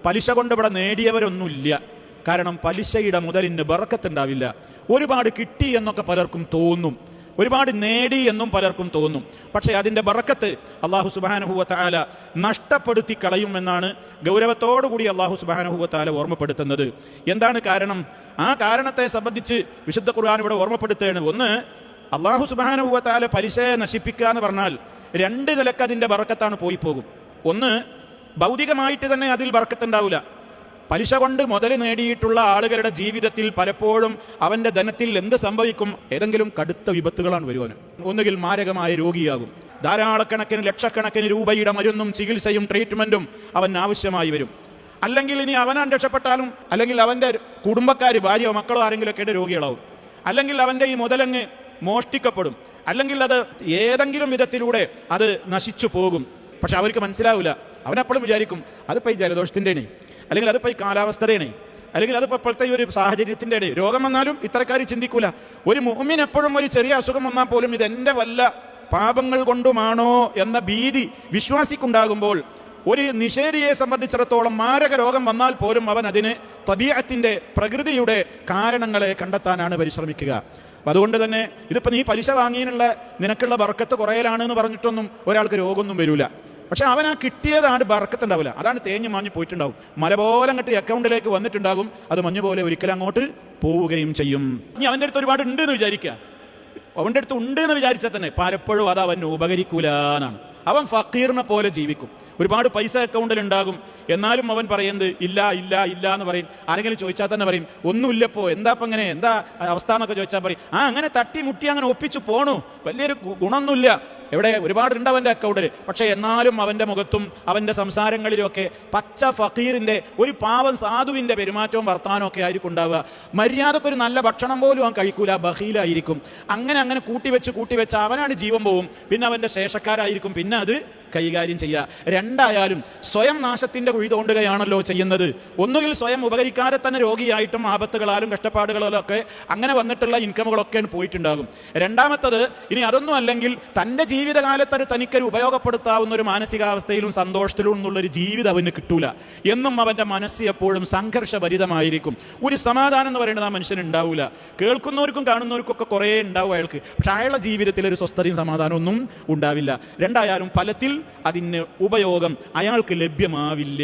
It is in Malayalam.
പലിശ കൊണ്ട് ഇവിടെ നേടിയവരൊന്നുമില്ല. കാരണം പലിശയുടെ മുതലിന് ബറക്കത്തുണ്ടാവില്ല. ഒരുപാട് കിട്ടി എന്നൊക്കെ പലർക്കും തോന്നും, ഒരുപാട് നേടി എന്നും പലർക്കും തോന്നും. പക്ഷേ അതിൻ്റെ ബറക്കത്ത് അല്ലാഹു സുബ്ഹാനഹു വ തആല നഷ്ടപ്പെടുത്തി കളയുമെന്നാണ് ഗൗരവത്തോടുകൂടി അല്ലാഹു സുബ്ഹാനഹു വ തആല ഓർമ്മപ്പെടുത്തുന്നത്. എന്താണ് കാരണം? ആ കാരണത്തെ സംബന്ധിച്ച് വിശുദ്ധ ഖുർആൻ ഇവിടെ ഓർമ്മപ്പെടുത്തുകയാണ്. ഒന്ന്, അല്ലാഹു സുബ്ഹാനഹു വ തആല പലിശയെ നശിപ്പിക്കുക എന്ന് പറഞ്ഞാൽ രണ്ട് നിലക്ക് അതിൻ്റെ ബറക്കത്താണ് പോയി പോകും. ഒന്ന്, ഭൗതികമായിട്ട് തന്നെ അതിൽ ബറക്കത്തുണ്ടാവില്ല. പലിശ കൊണ്ട് മുതൽ നേടിയിട്ടുള്ള ആളുകളുടെ ജീവിതത്തിൽ പലപ്പോഴും അവൻ്റെ ധനത്തിൽ എന്ത് സംഭവിക്കും? ഏതെങ്കിലും കടുത്ത വിപത്തുകളാണ് വരുവാൻ. ഒന്നുകിൽ മാരകമായ രോഗിയാകും, ധാരാളക്കണക്കിന് ലക്ഷക്കണക്കിന് രൂപയുടെ മരുന്നും ചികിത്സയും ട്രീറ്റ്മെൻറ്റും അവന് ആവശ്യമായി വരും. അല്ലെങ്കിൽ ഇനി അവനാൻ രക്ഷപ്പെട്ടാലും, അല്ലെങ്കിൽ അവൻ്റെ കുടുംബക്കാർ, ഭാര്യയോ മക്കളോ ആരെങ്കിലുമൊക്കെ രോഗികളാവും. അല്ലെങ്കിൽ അവൻ്റെ ഈ മുതലങ്ങ് മോഷ്ടിക്കപ്പെടും, അല്ലെങ്കിൽ അത് ഏതെങ്കിലും വിധത്തിലൂടെ അത് നശിച്ചു പോകും. പക്ഷെ അവർക്ക് മനസ്സിലാവില്ല. അവനെപ്പോഴും വിചാരിക്കും അതിപ്പോൾ ഈ ജലദോഷത്തിൻ്റെയാണ്, അല്ലെങ്കിൽ അതിപ്പോൾ ഈ കാലാവസ്ഥയുടെയാണ്, അല്ലെങ്കിൽ അതിപ്പോൾ ഇപ്പോഴത്തെ ഒരു സാഹചര്യത്തിൻ്റെ ഇടയിൽ രോഗം വന്നാലും ഇത്തരക്കാർ ചിന്തിക്കൂല. ഒരു മുഅ്മിൻ എപ്പോഴും ഒരു ചെറിയ അസുഖം വന്നാൽ പോലും ഇതെൻ്റെ വല്ല പാപങ്ങൾ കൊണ്ടുമാണോ എന്ന ഭീതി വിശ്വാസിക്കുണ്ടാകുമ്പോൾ, ഒരു നിഷേധിയെ സംബന്ധിച്ചിടത്തോളം മാരക രോഗം വന്നാൽ പോലും അവൻ അതിന് തബീഅത്തിൻ്റെ, പ്രകൃതിയുടെ കാരണങ്ങളെ കണ്ടെത്താനാണ് പരിശ്രമിക്കുക. അതുകൊണ്ട് തന്നെ ഇതിപ്പോൾ നീ പലിശ വാങ്ങിയതിനുള്ള നിനക്കുള്ള ബർക്കത്ത് കുറയലാണെന്ന് പറഞ്ഞിട്ടൊന്നും ഒരാൾക്ക് രോഗമൊന്നും വരില്ല. പക്ഷെ അവൻ ആ കിട്ടിയതാണ് ബർക്കത്തുണ്ടാവില്ല. അതാണ് തേഞ്ഞു മാഞ്ഞു പോയിട്ടുണ്ടാവും. മല പോലെ അങ്ങോട്ട് അക്കൗണ്ടിലേക്ക് വന്നിട്ടുണ്ടാകും. അത് മഞ്ഞു പോലെ ഒരിക്കലും അങ്ങോട്ട് പോവുകയും ചെയ്യും. ഇനി അവൻ്റെ അടുത്ത് ഒരുപാട് ഉണ്ട് എന്ന് വിചാരിക്കുക. അവൻ്റെ അടുത്ത് ഉണ്ട് എന്ന് വിചാരിച്ചാൽ തന്നെ പലപ്പോഴും അത് അവന് ഉപകരിക്കൂല എന്നാണ്. അവൻ ഫക്കീറിനെ പോലെ ജീവിക്കും. ഒരുപാട് പൈസ അക്കൗണ്ടിൽ ഉണ്ടാകും, എന്നാലും അവൻ പറയുന്നത് ഇല്ല ഇല്ല ഇല്ല എന്ന് പറയും. ആരെങ്കിലും ചോദിച്ചാൽ തന്നെ പറയും ഒന്നുമില്ലപ്പോ, എന്താ ഇപ്പം അങ്ങനെ, എന്താ അവസ്ഥ എന്നൊക്കെ ചോദിച്ചാൽ പറയും അങ്ങനെ തട്ടി മുട്ടി അങ്ങനെ ഒപ്പിച്ചു പോണു, വലിയൊരു ഗുണമൊന്നുമില്ല. എവിടെ ഒരുപാടുണ്ട് അവൻ്റെ അക്കൗണ്ടിൽ. പക്ഷെ എന്നാലും അവൻ്റെ മുഖത്തും അവൻ്റെ സംസാരങ്ങളിലുമൊക്കെ പച്ച ഫക്കീറിൻ്റെ, ഒരു പാവം സാധുവിൻ്റെ പെരുമാറ്റവും വർത്തമാനവും ഒക്കെ ആയിരിക്കും ഉണ്ടാവുക. മര്യാദക്കൊരു നല്ല ഭക്ഷണം പോലും അവൻ കഴിക്കൂല, ബഖീലായിരിക്കും. അങ്ങനെ കൂട്ടിവെച്ച് അവനാണ് ജീവൻ പോവും. പിന്നെ അവൻ്റെ ശേഷക്കാരായിരിക്കും പിന്നെ അത് കൈകാര്യം ചെയ്യുക. രണ്ടായാലും സ്വയം നാശത്തിൻ്റെ കുഴി തോണ്ടുകയാണല്ലോ ചെയ്യുന്നത്. ഒന്നുകിൽ സ്വയം ഉപകരിക്കാതെ തന്നെ രോഗിയായിട്ടും ആപത്തുകളാലും കഷ്ടപ്പാടുകളിലും ഒക്കെ അങ്ങനെ വന്നിട്ടുള്ള ഇൻകമുകളൊക്കെ പോയിട്ടുണ്ടാകും. രണ്ടാമത്തത്, ഇനി അതൊന്നും അല്ലെങ്കിൽ തൻ്റെ ജീവിതകാലത്ത് തനിക്കൊരു ഉപയോഗപ്പെടുത്താവുന്ന ഒരു മാനസികാവസ്ഥയിലും സന്തോഷത്തിലും എന്നുള്ളൊരു ജീവിതം അവന് കിട്ടൂല. എന്നും അവൻ്റെ മനസ്സ് എപ്പോഴും സംഘർഷഭരിതമായിരിക്കും. ഒരു സമാധാനം എന്ന് പറയുന്നത് ആ മനുഷ്യന് ഉണ്ടാവില്ല. കേൾക്കുന്നവർക്കും കാണുന്നവർക്കും ഒക്കെ കുറേ ഉണ്ടാവും അയാൾക്ക്. പക്ഷെ അയാളുടെ ജീവിതത്തിൽ ഒരു സ്വസ്ഥതയും സമാധാനമൊന്നും ഉണ്ടാവില്ല. രണ്ടായാലും ഫലത്തിൽ അതിന് ഉപയോഗം അയാൾക്ക് ലഭ്യമാവില്ല.